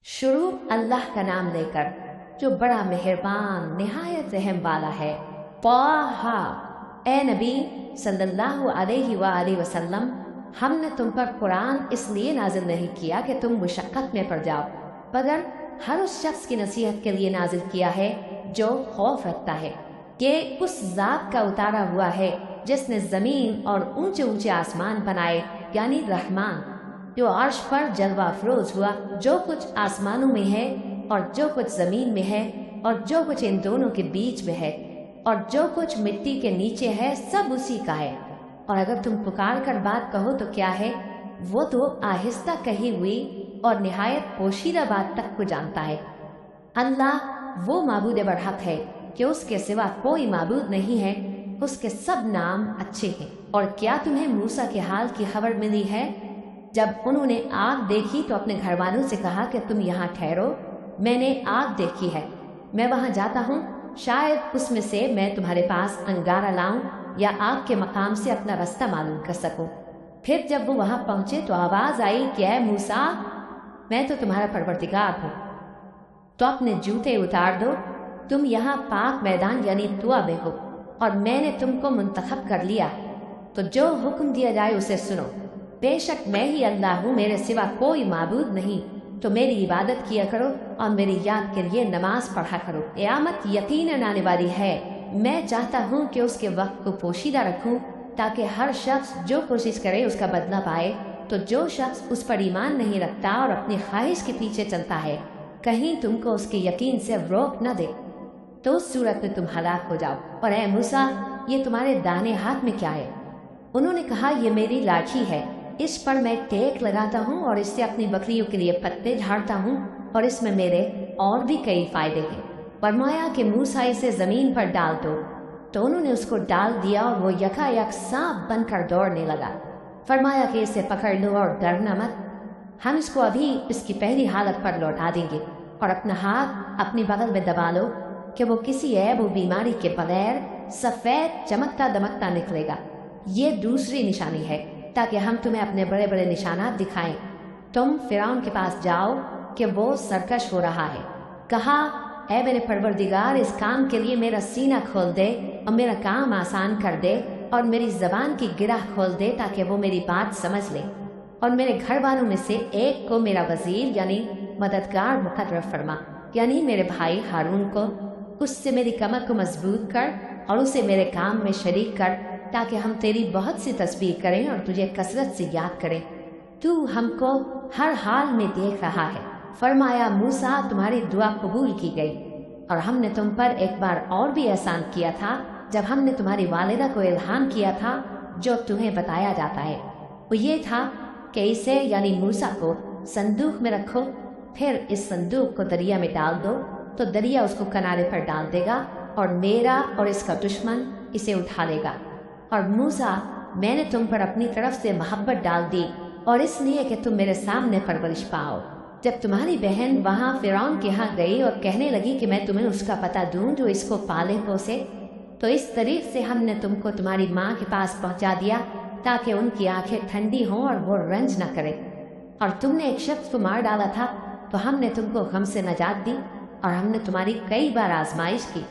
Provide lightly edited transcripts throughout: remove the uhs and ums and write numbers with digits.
शुरू अल्लाह का नाम लेकर जो बड़ा मेहरबान निहायत रहम वाला है। ताहा, ए नबी सल्लल्लाहु अलैहि वसल्लम, हमने तुम पर कुरान इसलिए नाजिल नहीं किया कि तुम मुशक्कत में पड़ जाओ, मगर हर उस शख्स की नसीहत के लिए नाजिल किया है जो खौफ रखता है। ये उस जात का उतारा हुआ है जिसने जमीन और ऊंचे ऊंचे आसमान बनाए, यानी रहमान, जो अर्श पर जलवा अफरोज हुआ। जो कुछ आसमानों में है और जो कुछ जमीन में है और जो कुछ इन दोनों के बीच में है और जो कुछ मिट्टी के नीचे है, सब उसी का है। और अगर तुम पुकार कर बात कहो तो क्या है, वो तो आहिस्ता कही हुई और निहायत पोशीदा बात तक को जानता है। अल्लाह वो माबूद बरहक है कि उसके सिवा कोई माबूद नहीं है, उसके सब नाम अच्छे हैं। और क्या तुम्हें मूसा के हाल की खबर मिली है? जब उन्होंने आग देखी तो अपने घर वालों से कहा कि तुम यहाँ ठहरो, मैंने आग देखी है, मैं वहाँ जाता हूँ, शायद उसमें से मैं तुम्हारे पास अंगारा लाऊं या आग के मकाम से अपना रास्ता मालूम कर सकूं। फिर जब वो वहाँ पहुँचे तो आवाज़ आई कि ऐ मूसा, मैं तो तुम्हारा परवरदिगार हूँ, तो अपने जूते उतार दो, तुम यहाँ पाक मैदान यानी तुआ में हो और मैंने तुमको मुंतखब कर लिया, तो जो हुक्म दिया जाए उसे सुनो। बेशक मैं ही अल्लाह हूँ, मेरे सिवा कोई माबूद नहीं, तो मेरी इबादत किया करो और मेरी याद के लिए नमाज पढ़ा करो। क़यामत यकीनन आने वाली है, मैं चाहता हूँ कि उसके वक्त को पोशीदा रखूँ ताकि हर शख्स जो कोशिश करे उसका बदला पाए। तो जो शख्स उस पर ईमान नहीं रखता और अपनी ख्वाहिश के पीछे चलता है, कहीं तुमको उसके यकीन से रोक न दे, तो उस सूरत में तुम हलाक हो जाओ। और ऐ मूसा, ये तुम्हारे दाहिने हाथ में क्या है? उन्होंने कहा, ये मेरी लाठी है, इस पर मैं टेक लगाता हूँ और इससे अपनी बकरियों के लिए पत्ते झाड़ता हूँ और इसमें मेरे और भी कई फायदे हैं। फरमाया कि मूसा इसे जमीन पर डाल दो, तो उन्होंने उसको डाल दिया और वो यकायक सांप बनकर दौड़ने लगा। फरमाया कि इसे पकड़ लो और डरना मत, हम इसको अभी इसकी पहली हालत पर लौटा देंगे। और अपना हाथ अपनी बगल में दबा लो कि वो किसी ऐब व बीमारी के बगैर सफ़ेद चमकता दमकता निकलेगा। ये दूसरी निशानी है ताकि हम तुम्हें अपने बड़े बड़े निशानात दिखाएं। तुम फिरौन के पास जाओ कि वो सरकश हो रहा है। कहा, ऐ मेरे परवरदिगार, इस काम के लिए मेरा सीना खोल दे और मेरा काम आसान कर दे और मेरी जबान की गिरह खोल दे ताकि वो मेरी बात समझ ले, और मेरे घर वालों में से एक को मेरा वजीर यानी मददगार मुकर्रर फरमा, यानी मेरे भाई हारून को। उससे मेरी कमर को मजबूत कर और उसे मेरे काम में शरीक कर, ताकि हम तेरी बहुत सी तस्बीह करें और तुझे कसरत से याद करें। तू हमको हर हाल में देख रहा है। फरमाया, मूसा, तुम्हारी दुआ कबूल की गई। और हमने तुम पर एक बार और भी एहसान किया था जब हमने तुम्हारी वालिदा को इल्हाम किया था जो तुम्हें बताया जाता है। वो ये था कि इसे यानी मूसा को संदूक में रखो, फिर इस संदूक को दरिया में डाल दो, तो दरिया उसको किनारे पर डाल देगा और मेरा और इसका दुश्मन इसे उठा लेगा। और मूसा, मैंने तुम पर अपनी तरफ से मोहब्बत डाल दी और इसलिए कि तुम मेरे सामने परवरिश पाओ। जब तुम्हारी बहन वहाँ फिरौन के यहाँ गई और कहने लगी कि मैं तुम्हें उसका पता दूं जो इसको पाले पोसे, तो इस तरीके से हमने तुमको तुम्हारी माँ के पास पहुँचा दिया ताकि उनकी आंखें ठंडी हों और वो रंज न करे। और तुमने एक शख्स को मार डाला था तो हमने तुमको गम से नजात दी और हमने तुम्हारी कई बार आजमाइश की।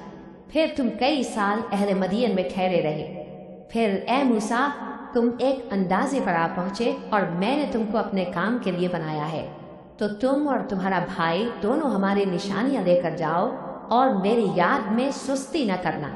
फिर तुम कई साल अहले मदीन में ठहरे रहे। फिर ए मूसा, तुम एक अंदाजे पर आ पहुँचे और मैंने तुमको अपने काम के लिए बनाया है, तो तुम और तुम्हारा भाई दोनों हमारी निशानियां लेकर जाओ और मेरी याद में सुस्ती न करना।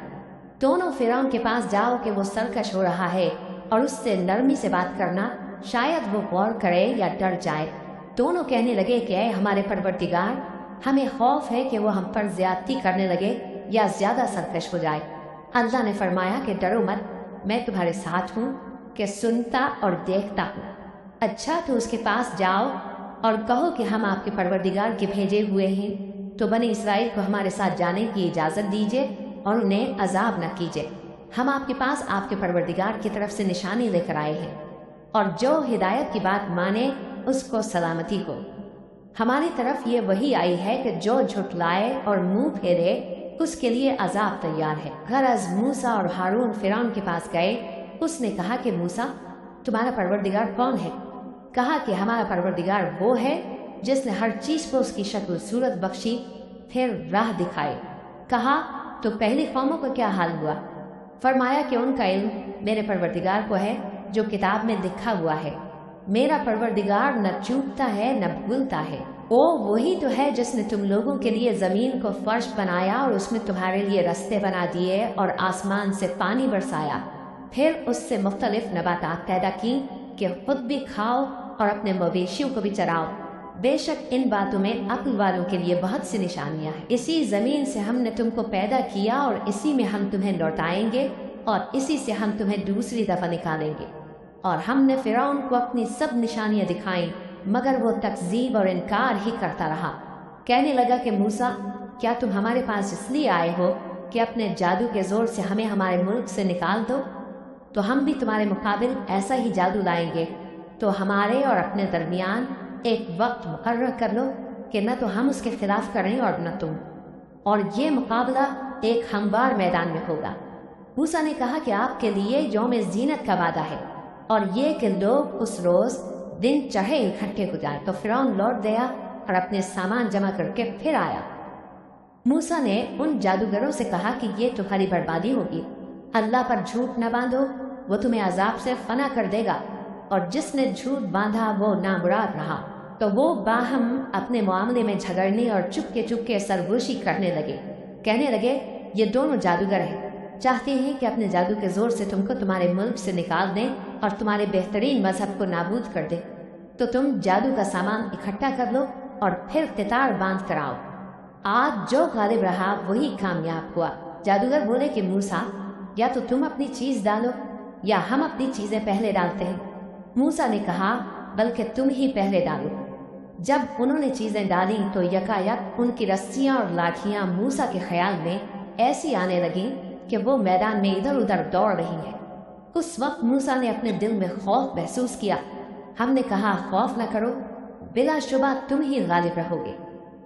दोनों फिरौन के पास जाओ कि वो सरकश हो रहा है और उससे नरमी से बात करना, शायद वो गौर करे या डर जाए। दोनों कहने लगे कि ऐ हमारे परवरदिगार, हमें खौफ है कि वो हम पर ज्यादती करने लगे या ज्यादा सरकश हो जाए। अल्लाह ने फरमाया कि डरो मत, मैं तुम्हारे साथ हूँ कि सुनता और देखता हूँ। अच्छा, तो उसके पास जाओ और कहो कि हम आपके परवरदिगार के भेजे हुए हैं, तो बनी इसराइल को हमारे साथ जाने की इजाज़त दीजिए और उन्हें अजाब न कीजिए। हम आपके पास आपके परवरदिगार की तरफ से निशानी लेकर आए हैं, और जो हिदायत की बात माने उसको सलामती को। हमारी तरफ ये वही आई है कि जो झुटलाए और मुंह फेरे उसके लिए अजाब तैयार है। गरज मूसा और हारून फिरौन के पास गए। उसने कहा कि मूसा, तुम्हारा परवरदिगार कौन है? कहा कि हमारा परवरदिगार वो है जिसने हर चीज को उसकी शक्ल सूरत बख्शी, फिर राह दिखाई। कहा तो पहली कौमों का क्या हाल हुआ? फरमाया कि उनका इल्म मेरे परवरदिगार को है जो किताब में लिखा हुआ है। मेरा परवरदिगार न चूकता है न भूलता है। ओ वही तो है जिसने तुम लोगों के लिए ज़मीन को फर्श बनाया और उसमें तुम्हारे लिए रास्ते बना दिए और आसमान से पानी बरसाया, फिर उससे मुख्तलिफ नबातात पैदा की कि खुद भी खाओ और अपने मवेशियों को भी चराओ। बेशक इन बातों में अक्ल वालों के लिए बहुत सी निशानियां हैं। इसी ज़मीन से हमने तुमको पैदा किया और इसी में हम तुम्हें लौटाएंगे और इसी से हम तुम्हें दूसरी दफ़ा निकालेंगे। और हमने फ़िरौन को अपनी सब निशानियां दिखाईं, मगर वो तकज़ीब और इनकार ही करता रहा। कहने लगा कि मूसा, क्या तुम हमारे पास इसलिए आए हो कि अपने जादू के ज़ोर से हमें हमारे मुल्क से निकाल दो? तो हम भी तुम्हारे मुकाबिल ऐसा ही जादू लाएंगे। तो हमारे और अपने दरमियान एक वक्त मुकर्रर कर लो कि न तो हम उसके खिलाफ करें और न तुम, और ये मुकाबला एक हमवार मैदान में होगा। मूसा ने कहा कि आपके लिए यौम ज़ीनत का वादा है और ये कि लोग उस रोज़ दिन चाहे इकट्ठे हो जाए। तो फ़िरौन लौट गया और अपने सामान जमा करके फिर आया। मूसा ने उन जादूगरों से कहा कि ये तुम्हारी बर्बादी होगी। अल्लाह पर झूठ न बांधो, वो तुम्हें अजाब से फना कर देगा। और जिसने झूठ बांधा वो नामुराद रहा। तो वो बाहम अपने मामले में झगड़ने और चुपके सरगोशी करने लगे। कहने लगे, ये दोनों जादूगर हैं, चाहते हैं कि अपने जादू के जोर से तुमको तुम्हारे मुल्क से निकाल दें और तुम्हारे बेहतरीन मजहब को नाबूद कर दें। तो तुम जादू का सामान इकट्ठा कर लो और फिर तितार बांध कर आओ। आज जो गालिब रहा वही कामयाब हुआ। जादूगर बोले कि मूसा, या तो तुम अपनी चीज़ डालो या हम अपनी चीज़ें पहले डालते हैं। मूसा ने कहा, बल्कि तुम ही पहले डालो। जब उन्होंने चीज़ें डाली तो यकायक उनकी रस्सियाँ और लाठियाँ मूसा के ख्याल में ऐसी आने लगीं कि वो मैदान में इधर उधर दौड़ रही हैं। उस वक्त मूसा ने अपने दिल में खौफ महसूस किया। हमने कहा, खौफ न करो, बिलाशुबा तुम ही गालिब रहोगे।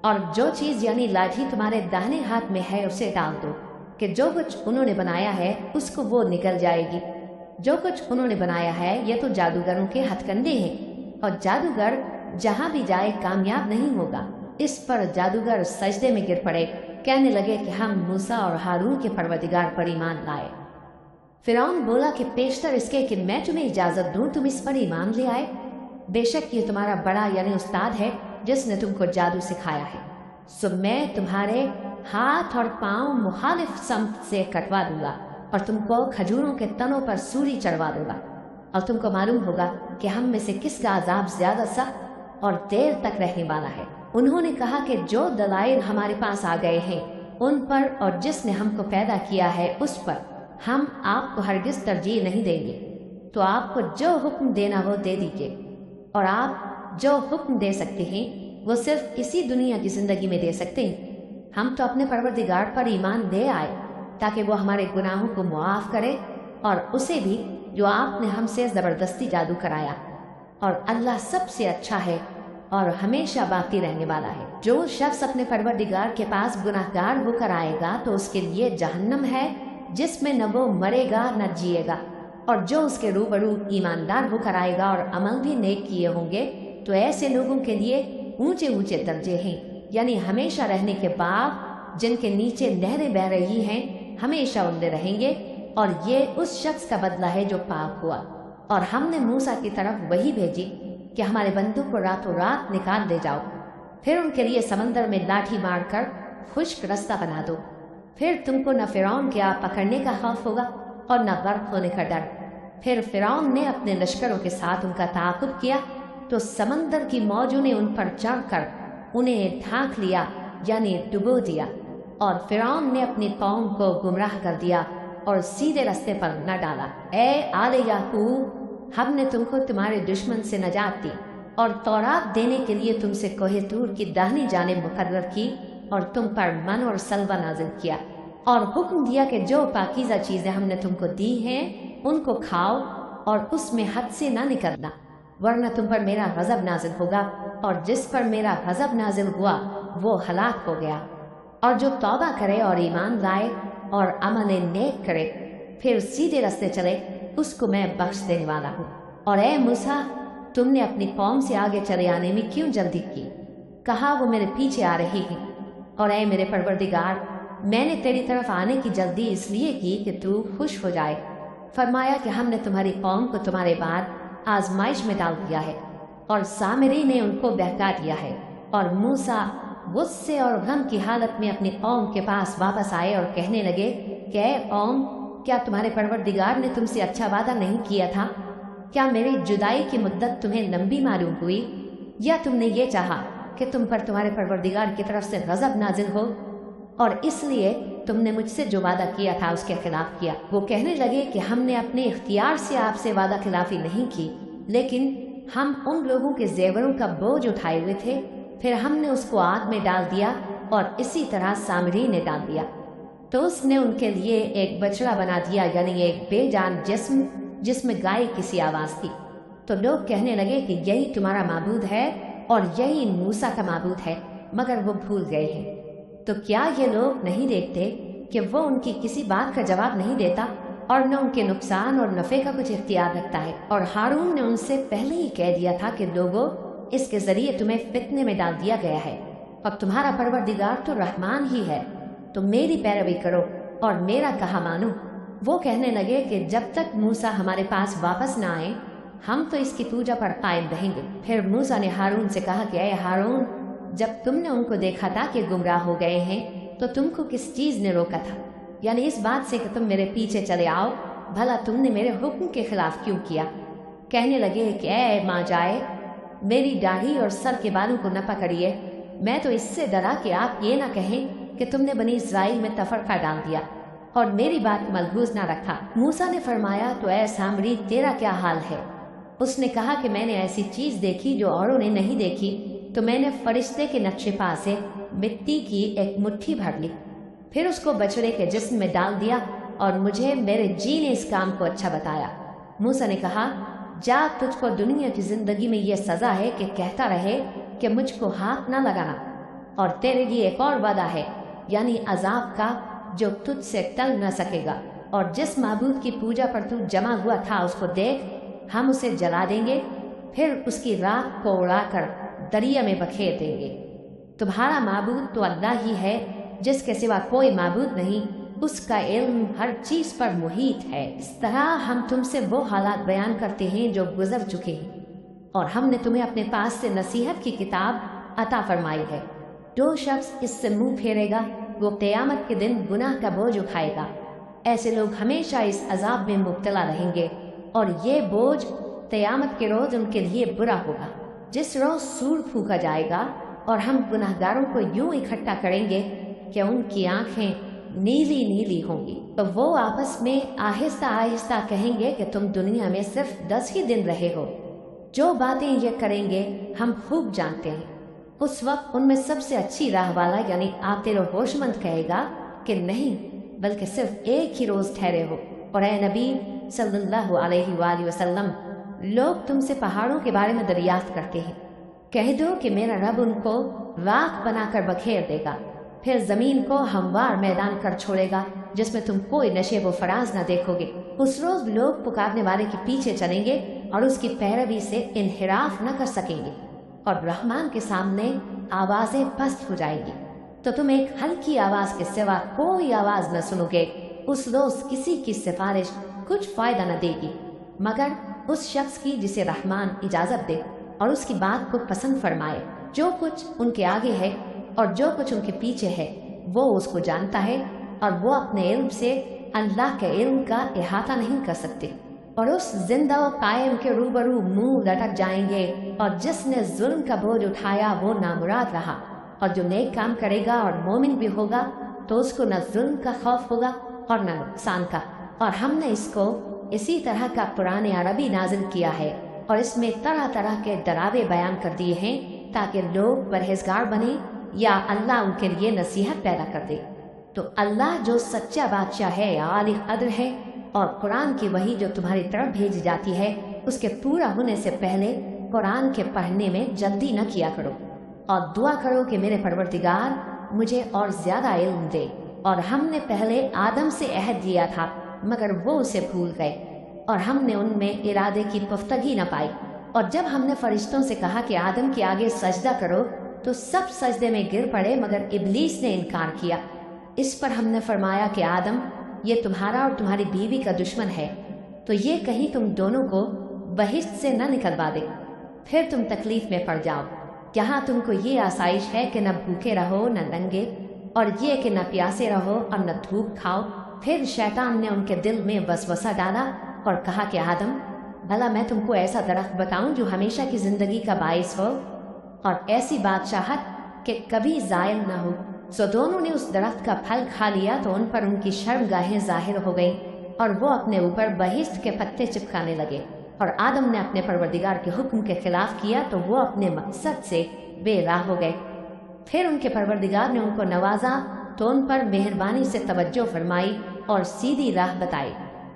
और जो चीज़ यानी लाठी तुम्हारे दाहिने हाथ में है उसे डाल दो कि जो कुछ उन्होंने बनाया है उसको वो निकल जाएगी। जो कुछ उन्होंने बनाया है ये तो जादूगरों के हथकंडे हैं और जादूगर जहाँ भी जाए कामयाब नहीं होगा। इस पर जादूगर सजदे में गिर पड़े, कहने लगे कि हम मूसा और हारून के परवरदिगार पर ईमान लाए। फ़िरौन बोला कि पेशतर इसके कि मैं तुम्हें इजाज़त दूँ तुम इस पर ईमान ले आए। बेशक ये तुम्हारा बड़ा यानी उस्ताद है जिसने तुमको जादू सिखाया है। सो मैं तुम्हारे हाथ और पाँव मुखालिफ समत से कटवा दूंगा और तुमको खजूरों के तनों पर सूली चढ़वा दूंगा। और तुमको मालूम होगा कि हम में से किसका अजाब ज्यादा सख्त और देर तक रहने वाला है। उन्होंने कहा कि जो दलाइल हमारे पास आ गए हैं उन पर और जिसने हमको पैदा किया है उस पर हम आपको हरगिज तरजीह नहीं देंगे। तो आपको जो हुक्म देना वो दे दीजिए, और आप जो हुक्म दे सकते हैं वो सिर्फ इसी दुनिया की जिंदगी में दे सकते हैं। हम तो अपने परवरदिगार पर ईमान ले आए ताकि वो हमारे गुनाहों को मुआफ़ करे और उसे भी जो आपने हमसे ज़बरदस्ती जादू कराया। और अल्लाह सबसे अच्छा है और हमेशा बाकी रहने वाला है। जो शख्स अपने परवरदिगार के पास गुनाहगार होकर आएगा तो उसके लिए जहन्नम है जिसमें न वो मरेगा न जिएगा, और जो उसके रूबरू ईमानदार होकर आएगा और अमल भी नेक किए होंगे तो ऐसे लोगों के लिए ऊंचे ऊंचे दर्जे हैं, यानी हमेशा रहने के बाग जिनके नीचे नहरें बह रही हैं, हमेशा उनमें रहेंगे। और ये उस शख्स का बदला है जो पाक हुआ। और हमने मूसा की तरफ वही भेजी कि हमारे बंदों को रातों रात निकाल ले जाओ, फिर उनके लिए समंदर में लाठी मारकर खुश्क रास्ता बना दो। फिर तुमको न फ़िरौन के आप पकड़ने का खौफ होगा और न गर्क होने का डर। फिर फ़िरौन ने अपने लश्करों के साथ उनका ताक़ुब किया तो समंदर की मौजों ने उन पर चढ़कर उन्हें ढांक लिया, यानी डुबो दिया। और फ़िरौन ने अपनी कौम को गुमराह कर दिया और सीधे रास्ते पर न डाला। ए आले याकूब, हमने तुमको तुम्हारे दुश्मन से नजात दी और तौरात देने के लिए तुमसे कोहे तूर की दाहिनी जानिब मुकर्रर की और तुम पर मन और सलवा नाजिल किया और हुक्म दिया कि जो पाकीज़ा चीज़ें हमने तुमको दी हैं उनको खाओ और उसमें हद से ना निकलना, वरना तुम पर मेरा गज़ब नाजिल होगा। और जिस पर मेरा गज़ब नाजिल हुआ वो हलाक हो गया। और जो तौबा करे और ईमान लाए और अमल नेक करे फिर सीधे रास्ते चले उसको मैं बख्श देने वाला हूँ। और ए मूसा, तुमने अपनी कौम से आगे चले आने में क्यों जल्दी की? कहा वो मेरे पीछे आ रही है, और ऐ मेरे परवरदिगार, मैंने तेरी तरफ आने की जल्दी इसलिए की कि तू खुश हो जाए। फरमाया कि हमने तुम्हारी कौम को तुम्हारे बाद आजमाइश में डाल दिया है, और सामरी ने उनको बहका दिया है। और मूसा गुस्से और गम की हालत में अपनी कौम के पास वापस आए और कहने लगे कि ऐ कौम, क्या तुम्हारे परवरदिगार ने तुमसे अच्छा वादा नहीं किया था? क्या मेरी जुदाई की मुद्दत तुम्हें लंबी मालूम हुई, या तुमने ये चाहा कि तुम पर तुम्हारे परवरदिगार की तरफ से गजब नाजिल हो, और इसलिए तुमने मुझसे जो वादा किया था उसके खिलाफ किया? वो कहने लगे कि हमने अपने इख्तियार से आपसे वादा खिलाफी नहीं की, लेकिन हम उन लोगों के जेवरों का बोझ उठाए हुए थे, फिर हमने उसको आग में डाल दिया, और इसी तरह सामरी ने डाल दिया। तो उसने उनके लिए एक बछड़ा बना दिया, यानी एक बेजान जिस्म जिसमें गाय की सी आवाज़ थी। तो लोग कहने लगे कि यही तुम्हारा माबूद है और यही मूसा का माबूद है, मगर वो भूल गए हैं। तो क्या ये लोग नहीं देखते कि वो उनकी किसी बात का जवाब नहीं देता, और न उनके नुकसान और नफ़े का कुछ इख्तियार रखता है? और हारून ने उनसे पहले ही कह दिया था कि लोगों, इसके ज़रिए तुम्हें फितने में डाल दिया गया है, और तुम्हारा परवरदिगार तो रहमान ही है, तो मेरी पैरवी करो और मेरा कहा मानो। वो कहने लगे कि जब तक मूसा हमारे पास वापस ना आए, हम तो इसकी पूजा पर कायम रहेंगे। फिर मूसा ने हारून से कहा कि ऐ हारून, जब तुमने उनको देखा था कि गुमराह हो गए हैं, तो तुमको किस चीज़ ने रोका था? यानी इस बात से कि तुम मेरे पीछे चले आओ, भला तुमने मेरे हुक्म के खिलाफ क्यों किया? कहने लगे कि ऐ माँ जाए, मेरी दाढ़ी और सर के बालों को न पकड़िए, मैं तो इससे डरा कि आप ये ना कहें कि तुमने बनी इस्राइल में तफरका डाल दिया और मेरी बात मलहूज ना रखा। मूसा ने फरमाया, तो ऐ सामरी, तेरा क्या हाल है? उसने कहा कि मैंने ऐसी चीज़ देखी जो औरों ने नहीं देखी, तो मैंने फरिश्ते के नक्शे पा से मिट्टी की एक मुट्ठी भर ली, फिर उसको बछड़े के जिस्म में डाल दिया, और मुझे मेरे जी ने इस काम को अच्छा बताया। मूसा ने कहा, जा, तुझको दुनिया की जिंदगी में यह सजा है कि कहता रहे कि मुझको हाथ ना लगाना, और तेरे लिए एक और वादा है, यानी अजाब का, जो तुझसे टल न सकेगा। और जिस माबूद की पूजा पर तू जमा हुआ था उसको देख, हम उसे जला देंगे, फिर उसकी राख को उड़ाकर दरिया में बखेर देंगे। तुम्हारा माबूद तो अल्लाह ही है, जिसके सिवा कोई माबूद नहीं, उसका इल्म हर चीज़ पर मुहीत है। इस तरह हम तुमसे वो हालात बयान करते हैं जो गुजर चुके हैं, और हमने तुम्हें अपने पास से नसीहत की किताब अता फरमाई है। जो शख्स इससे मुंह फेरेगा वो क़यामत के दिन गुनाह का बोझ उठाएगा। ऐसे लोग हमेशा इस अजाब में मुब्तला रहेंगे, और ये बोझ क़यामत के रोज़ उनके लिए बुरा होगा, जिस रोज़ सूर फूका जाएगा, और हम गुनाहगारों को यूं इकट्ठा करेंगे कि उनकी आंखें नीली नीली होंगी। तो वो आपस में आहिस्ता आहिस्ता कहेंगे कि तुम दुनिया में सिर्फ 10 ही दिन रहे हो, जो बातें ये करेंगे हम खूब जानते हैं। उस वक्त उनमें सबसे अच्छी राह वाला, यानी आतिल और होशमंद, कहेगा कि नहीं, बल्कि सिर्फ एक ही रोज़ ठहरे हो। और ऐ नबी सल्लल्लाहु अलैहि वसल्लम, लोग तुमसे पहाड़ों के बारे में दरियाफ्त करते हैं, कह दो कि मेरा रब उनको राख बनाकर बखेर देगा, फिर ज़मीन को हमवार मैदान कर छोड़ेगा, जिसमें तुम कोई नशेब व फराज न देखोगे। उस रोज़ लोग पुकारने वाले के पीछे चलेंगे और उसकी पैरवी से इनहिराफ न कर सकेंगे, और रहमान के सामने आवाज़ें पस्त हो जाएंगी, तो तुम एक हल्की आवाज़ के सिवा कोई आवाज़ न सुनोगे। उस रोज़ किसी की सिफारिश कुछ फ़ायदा न देगी, मगर उस शख्स की जिसे रहमान इजाज़त दे और उसकी बात को पसंद फरमाए। जो कुछ उनके आगे है और जो कुछ उनके पीछे है वो उसको जानता है, और वो अपने इल्म से अल्लाह के इल्म का इहाता नहीं कर सकते। और उस जिंदा व कायम के रूबरू मुंह लटक जाएंगे, और जिसने जुल्म का बोझ उठाया वो नामुराद रहा, और जो नेक काम करेगा और मोमिन भी होगा तो उसको न जुल्म का खौफ होगा और न नुकसान का। और हमने इसको इसी तरह का कुरान अरबी नाजिल किया है, और इसमें तरह तरह के डरावे बयान कर दिए हैं, ताकि लोग परहेजगार बने या अल्लाह उनके लिए नसीहत पैदा कर दे। तो अल्लाह जो सच्चा बादशाह है, आलिम कद्र है, और कुरान की वही जो तुम्हारी तरफ भेजी जाती है, उसके पूरा होने से पहले कुरान के पढ़ने में जल्दी न किया करो, और दुआ करो कि मेरे परवरदिगार मुझे और ज़्यादा इल्म दे। और हमने पहले आदम से अहद दिया था, मगर वो उसे भूल गए, और हमने उनमें इरादे की पुख्तगी न पाई। और जब हमने फरिश्तों से कहा कि आदम के आगे सजदा करो, تو سب سجدے میں گر پڑے مگر ابلیس نے انکار کیا۔ اس پر ہم نے فرمایا کہ آدم، یہ تمہارا اور تمہاری بیوی کا دشمن ہے، تو یہ کہیں تم دونوں کو بہشت سے نہ نکلوا دے، پھر تم تکلیف میں پڑ جاؤ۔ یہاں تم کو یہ آسائش ہے کہ نہ بھوکے رہو نہ ننگے، اور یہ کہ نہ پیاسے رہو اور نہ دھوپ کھاؤ۔ پھر شیطان نے ان کے دل میں وسوسہ ڈالا اور کہا کہ آدم، بھلا میں تم کو ایسا درخت بتاؤں جو ہمیشہ کی زندگی کا باعث ہو اور ایسی بادشاہت کہ کبھی زائل نہ ہو؟ سو دونوں نے اس درخت کا پھل کھا لیا تو ان پر ان کی شرمگاہیں ظاہر ہو گئیں اور وہ اپنے اوپر بہشت کے پتے چپکانے لگے، اور آدم نے اپنے پروردگار کے حکم کے خلاف کیا تو وہ اپنے مقصد سے بے راہ ہو گئے۔ پھر ان کے پروردگار نے ان کو نوازا تو ان پر مہربانی سے توجہ فرمائی اور سیدھی راہ بتائی۔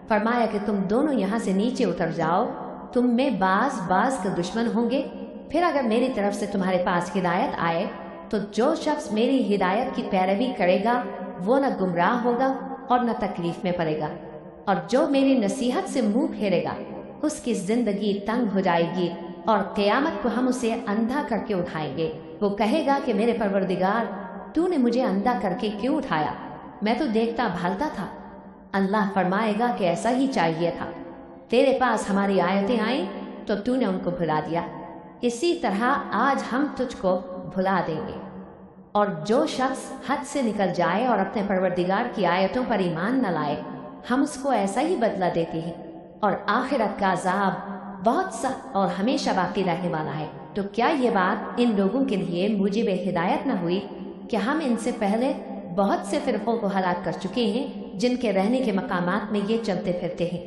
فرمایا کہ تم دونوں یہاں سے نیچے اتر جاؤ، تم میں بعض کے دشمن ہوں گے، پھر اگر میری طرف سے تمہارے پاس ہدایت آئے تو جو شخص میری ہدایت کی پیروی کرے گا وہ نہ گمراہ ہوگا اور نہ تکلیف میں پڑے گا، اور جو میری نصیحت سے منہ پھیرے گا اس کی زندگی تنگ ہو جائے گی، اور قیامت کو ہم اسے اندھا کر کے اٹھائیں گے۔ وہ کہے گا کہ میرے پروردگار، تو نے مجھے اندھا کر کے کیوں اٹھایا؟ میں تو دیکھتا بھالتا تھا۔ اللہ فرمائے گا کہ ایسا ہی چاہیے تھا، تیرے پاس ہماری آیتیں آئیں تو تو نے ان کو بھلا دیا، اسی طرح آج ہم تجھ کو بھلا دیں گے۔ اور جو شخص حد سے نکل جائے اور اپنے پروردگار کی آیتوں پر ایمان نہ لائے، ہم اس کو ایسا ہی بدلہ دیتے ہیں، اور آخرت کا عذاب بہت سخت اور ہمیشہ باقی رہنے والا ہے۔ تو کیا یہ بات ان لوگوں کے لیے موجب ہدایت نہ ہوئی کہ ہم ان سے پہلے بہت سے فرقوں کو ہلاک کر چکے ہیں جن کے رہنے کے مقامات میں یہ چلتے پھرتے ہیں؟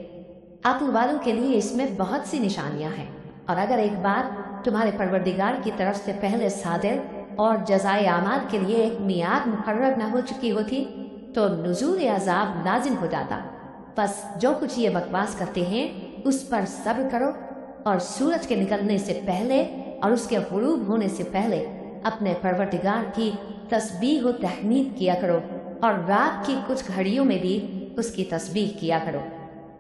عقل والوں کے لیے اس میں بہت سی نشانیاں ہیں، اور اگر ایک بات تمہارے پروردگار کی طرف سے پہلے صادر اور جزائے اعمال کے لیے ایک میعاد مقرر نہ ہو چکی ہوتی تو نزول عذاب لازم ہو جاتا۔ بس جو کچھ یہ بکواس کرتے ہیں اس پر صبر کرو، اور سورج کے نکلنے سے پہلے اور اس کے غروب ہونے سے پہلے اپنے پروردگار کی تسبیح و تحمید کیا کرو، اور رات کی کچھ گھڑیوں میں بھی اس کی تسبیح کیا کرو،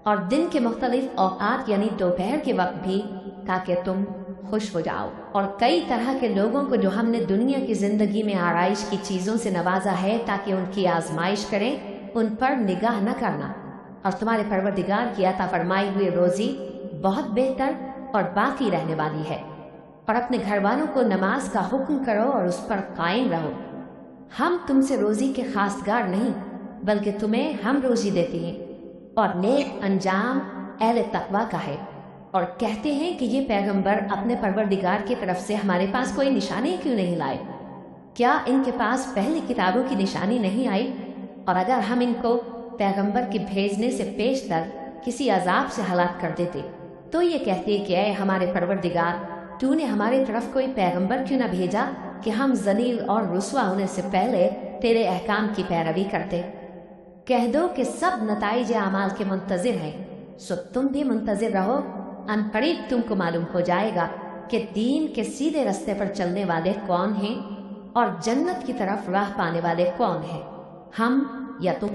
اور دن کے مختلف اوقات یعنی دوپہر کے وقت بھی، تاکہ تم خوش ہو جاؤ۔ اور کئی طرح کے لوگوں کو جو ہم نے دنیا کی زندگی میں آرائش کی چیزوں سے نوازا ہے تاکہ ان کی آزمائش کریں، ان پر نگاہ نہ کرنا، اور تمہارے پروردگار کی عطا فرمائی ہوئی روزی بہت بہتر اور باقی رہنے والی ہے۔ اور اپنے گھر والوں کو نماز کا حکم کرو اور اس پر قائم رہو۔ ہم تم سے روزی کے خواستگار نہیں، بلکہ تمہیں ہم روزی دیتے ہیں، اور نیک انجام اہل تقویٰ کا ہے۔ اور کہتے ہیں کہ یہ پیغمبر اپنے پروردگار کی طرف سے ہمارے پاس کوئی نشانی کیوں نہیں لائے؟ کیا ان کے پاس پہلی کتابوں کی نشانی نہیں آئی؟ اور اگر ہم ان کو پیغمبر کے بھیجنے سے پیشتر کسی عذاب سے ہلاک کر دیتے تو یہ کہتے کہ اے ہمارے پروردگار، تو نے ہماری طرف کوئی پیغمبر کیوں نہ بھیجا کہ ہم ذلیل اور رسوا ہونے سے پہلے تیرے احکام کی پیروی کرتے۔ کہہ دو کہ سب نتائج اعمال کے منتظر ہیں، سو تم بھی منتظر رہو، ان قریب تم کو معلوم ہو جائے گا کہ دین کے سیدھے رستے پر چلنے والے کون ہیں اور جنت کی طرف راہ پانے والے کون ہیں، ہم یا تم۔